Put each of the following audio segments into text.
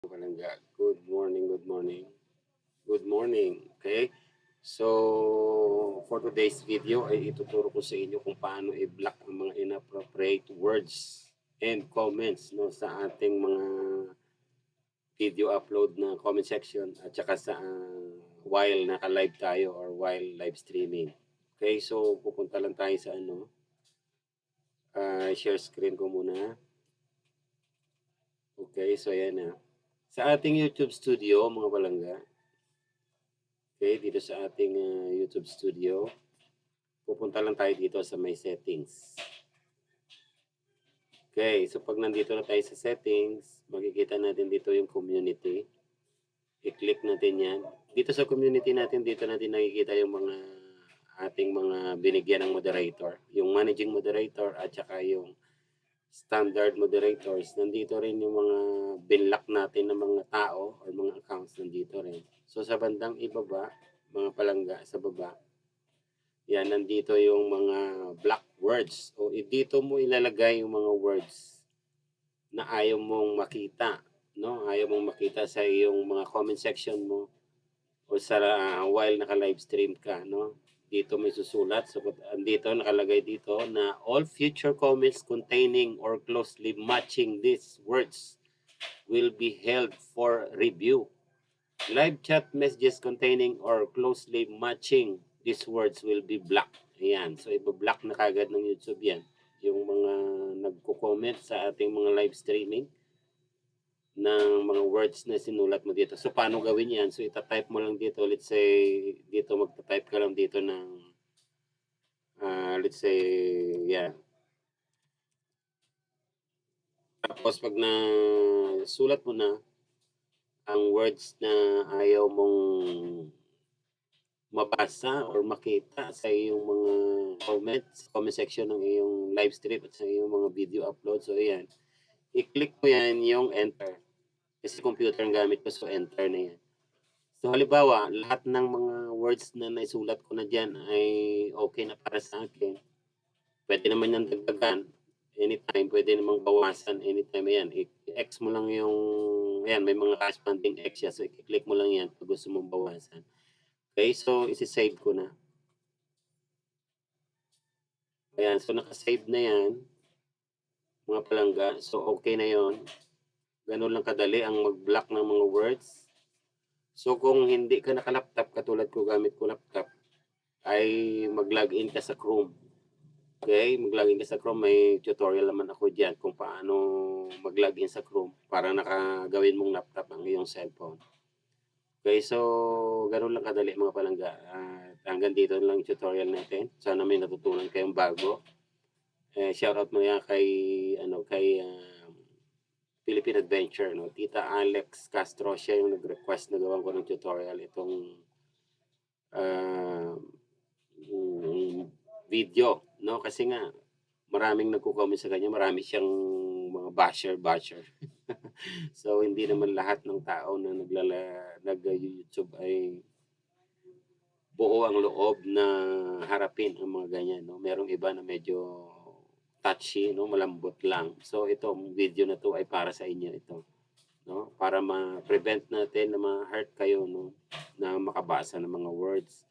Palangga. Good morning, good morning. Good morning. Okay? So, for today's video ay ituturo ko sa inyo kung paano i-block ang mga inappropriate words and comments no sa ating mga video upload na comment section at saka sa while naka-live tayo or while live streaming. Okay, so pupunta lang tayo sa share screen ko muna. Okay, so ayan na. Sa ating YouTube studio, mga palangga, okay, dito sa ating YouTube studio, pupunta lang tayo dito sa may settings. Okay, so pag nandito na tayo sa settings, makikita natin dito yung community. I-click natin yan. Dito sa community natin, dito natin nakikita yung mga ating mga binigyan ng moderator. Yung managing moderator at saka yung standard moderators. Nandito rin yung mga binlock natin ng mga tao or mga accounts nandito rin. So sa bandang ibaba, mga palangga sa baba, yan, nandito yung mga black words. O dito mo ilalagay yung mga words na ayaw mong makita. No? Ayaw mong makita sa iyong mga comment section mo o sa while naka-live stream ka. No? Dito may susulat. So, andito, nakalagay dito na all future comments containing or closely matching these words will be held for review. Live chat messages containing or closely matching these words will be blocked. Ayan. So, iba-block na kagad ng YouTube yan. Yung mga nagko-comment sa ating mga live streaming ng mga words na sinulat mo dito. So, paano gawin yan? So, itatype mo lang dito. Let's say, dito magta-type ka lang dito ng, let's say, yeah. Tapos, pag na sulat mo na ang words na ayaw mong mabasa or makita sa iyong mga comment section ng iyong live stream at sa iyong mga video upload. So, ayan. I-click mo yan yung enter. Kasi computer ang gamit ko, so enter na yan. So, halimbawa, lahat ng mga words na naisulat ko na dyan ay okay na para sa akin. Pwede naman yung dagdagan. Anytime, pwede namang bawasan. Anytime, ayan. I-X mo lang yung, ayan, may mga corresponding X siya. So, i-click mo lang yan pag gusto mong bawasan. Okay, so isi-save ko na. Ayan, so naka-save na yan, mga palangga. So okay na yon. Ganun lang kadali ang mag-block ng mga words. So kung hindi ka naka-laptop, katulad ko gamit ko laptop, ay mag-login ka sa Chrome. Okay, mag-login ka sa Chrome. May tutorial naman ako dyan kung paano mag-login sa Chrome para nakagawin mong laptop ang iyong cellphone. Okay, so ganun lang kadali mga palangga. Hanggang dito lang yung tutorial natin. Sana may natutunan kayong bago. Shoutout mo yan kay Philippine Adventure, no? Tita Alex Castro, siya yung nag-request na gawan ko ng tutorial itong video, no? Kasi nga, maraming nagko-comment sa kanya, marami siyang mga basher. So, hindi naman lahat ng tao na nag-YouTube ay buo ang loob na harapin ang mga ganyan, no? Merong iba na medyo touchy, no? Malambot lang. So, itong video na to ay para sa inyo ito, no? Para ma-prevent natin na ma-hurt kayo, no? Na makabasa ng mga words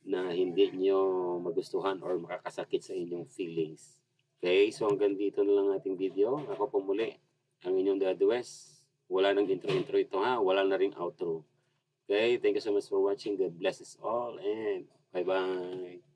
na hindi nyo magustuhan or makakasakit sa inyong feelings. Okay, so hanggang dito na lang ating video. Ako po muli, ang inyong Daddy West. Wala nang intro ito ha, wala na ring outro. Okay, thank you so much for watching. God bless us all and bye-bye.